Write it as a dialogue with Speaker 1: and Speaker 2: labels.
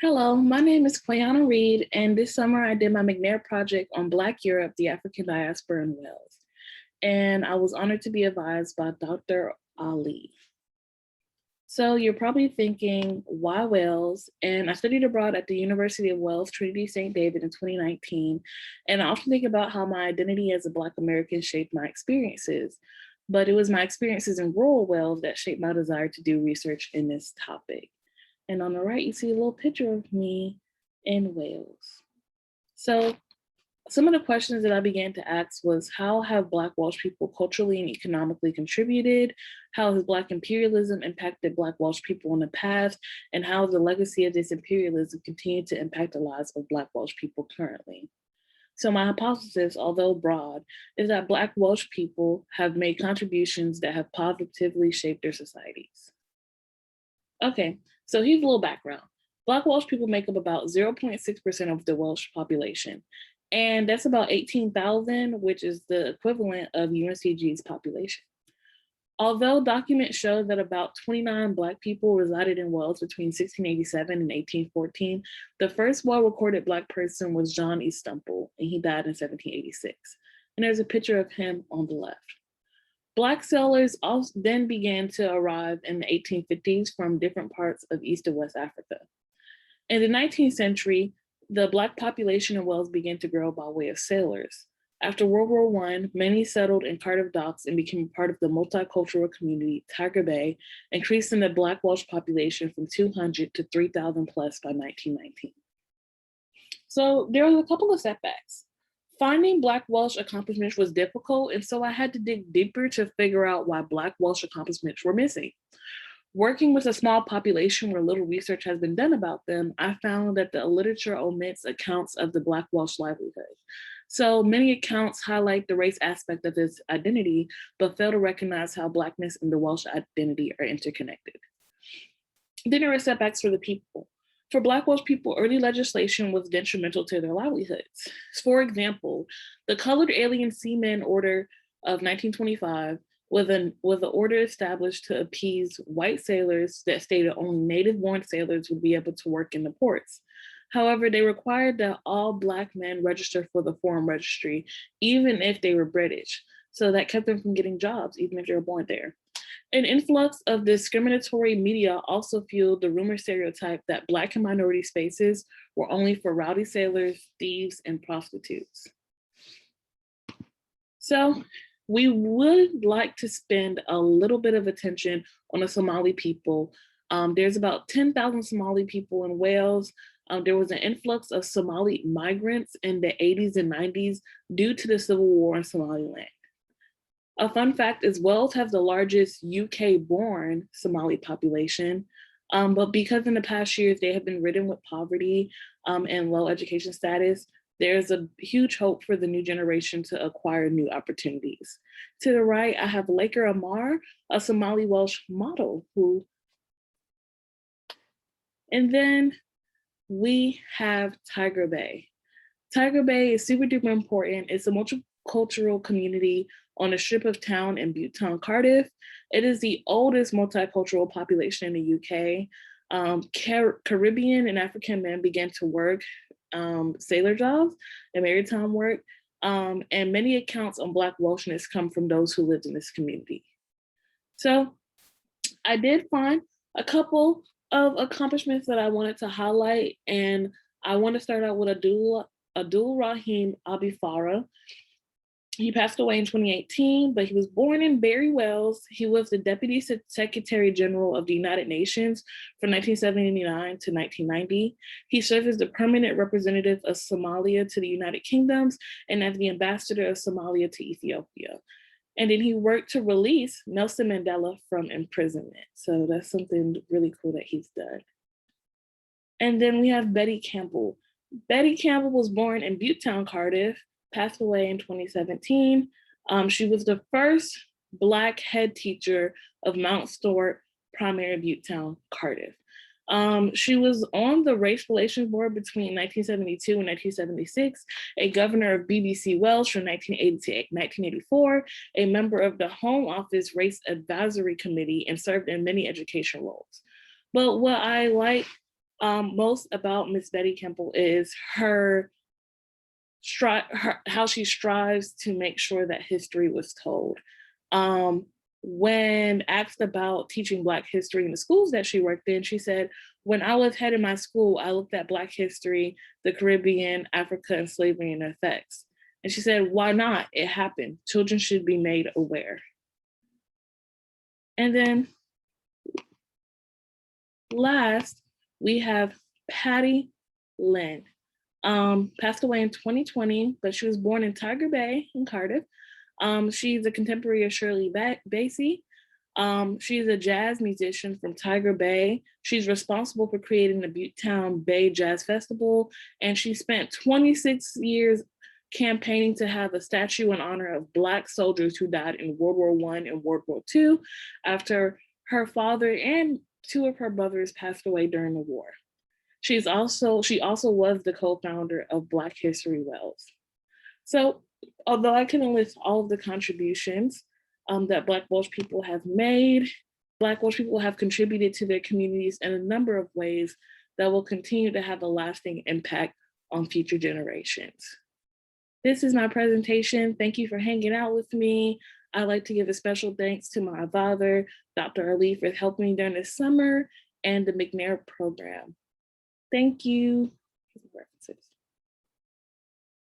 Speaker 1: Hello, my name is Quayana Reed, and this summer I did my McNair project on Black Europe, the African diaspora in Wales. And I was honored to be advised by Dr. Ali. So you're probably thinking, why Wales? And I studied abroad at the University of Wales, Trinity St. David in 2019. And I often think about how my identity as a Black American shaped my experiences. But it was my experiences in rural Wales that shaped my desire to do research in this topic. And on the right, you see a little picture of me in Wales. So some of the questions that I began to ask was, how have Black Welsh people culturally and economically contributed? How has Black imperialism impacted Black Welsh people in the past? And how has the legacy of this imperialism continued to impact the lives of Black Welsh people currently? So my hypothesis, although broad, is that Black Welsh people have made contributions that have positively shaped their societies. Okay, so here's a little background. Black Welsh people make up about 0.6% of the Welsh population. And that's about 18,000, which is the equivalent of UNCG's population. Although documents show that about 29 Black people resided in Wales between 1687 and 1814, the first well-recorded Black person was John E. Stumple, and he died in 1786. And there's a picture of him on the left. Black settlers also then began to arrive in the 1850s from different parts of East and West Africa. In the 19th century, the Black population in Wales began to grow by way of sailors. After World War I, many settled in Cardiff Docks and became part of the multicultural community Tiger Bay, increasing the Black Welsh population from 200 to 3,000 plus by 1919. So there were a couple of setbacks. Finding Black Welsh accomplishments was difficult, and so I had to dig deeper to figure out why Black Welsh accomplishments were missing. Working with a small population where little research has been done about them, I found that the literature omits accounts of the Black Welsh livelihood. So many accounts highlight the race aspect of this identity, but fail to recognize how Blackness and the Welsh identity are interconnected. Then there were setbacks for the people. For Black Welsh people, early legislation was detrimental to their livelihoods. For example, the Colored Alien Seamen Order of 1925 was an order established to appease white sailors that stated only native-born sailors would be able to work in the ports. However, they required that all Black men register for the foreign registry, even if they were British. So that kept them from getting jobs, even if they were born there. An influx of discriminatory media also fueled the rumor stereotype that Black and minority spaces were only for rowdy sailors, thieves, and prostitutes. So we would like to spend a little bit of attention on the Somali people. There's about 10,000 Somali people in Wales. There was an influx of Somali migrants in the 80s and 90s due to the civil war in Somaliland. A fun fact is Wales has the largest UK-born Somali population, but because in the past years they have been ridden with poverty and low education status, there's a huge hope for the new generation to acquire new opportunities. To the right, I have Laker Amar, a Somali Welsh model and then we have Tiger Bay. Tiger Bay is super duper important. It's a multicultural community on a strip of town in Butetown, Cardiff. It is the oldest multicultural population in the UK. Caribbean and African men began to work sailor jobs and maritime work, and many accounts on Black Welshness come from those who lived in this community. So I did find a couple of accomplishments that I wanted to highlight, and I want to start out with Abdul Rahim Abi Farah. He passed away in 2018, but he was born in Barry, Wales. He was the Deputy Secretary General of the United Nations from 1979 to 1990. He served as the permanent representative of Somalia to the United Kingdoms and as the ambassador of Somalia to Ethiopia. And then he worked to release Nelson Mandela from imprisonment. So that's something really cool that he's done. And then we have Betty Campbell. Betty Campbell was born in Butetown, Cardiff, passed away in 2017. She was the first Black head teacher of Mount Stuart Primary Butetown, Cardiff. She was on the Race Relations Board between 1972 and 1976, a governor of BBC Wales from 1980 to 1984, a member of the Home Office Race Advisory Committee, and served in many education roles. But what I like most about Miss Betty Kemple is how she strives to make sure that history was told. Um, when asked about teaching Black history in the schools that she worked in, she said, when I was head of my school, I looked at Black history, the Caribbean, Africa, and slavery and effects. And she said, why not? It happened. Children should be made aware. And then last, we have Patty Lynn. Passed away in 2020, but she was born in Tiger Bay in Cardiff. She's a contemporary of Shirley Bassey. She's a jazz musician from Tiger Bay. She's responsible for creating the Buttetown Bay Jazz Festival, and she spent 26 years campaigning to have a statue in honor of Black soldiers who died in World War I and World War II after her father and two of her brothers passed away during the war. She also was the co-founder of Black History Wales. So although I couldn't list all of the contributions that Black Welsh people have made, Black Welsh people have contributed to their communities in a number of ways that will continue to have a lasting impact on future generations. This is my presentation. Thank you for hanging out with me. I'd like to give a special thanks to my advisor, Dr. Ali, for helping me during the summer and the McNair program. Thank you.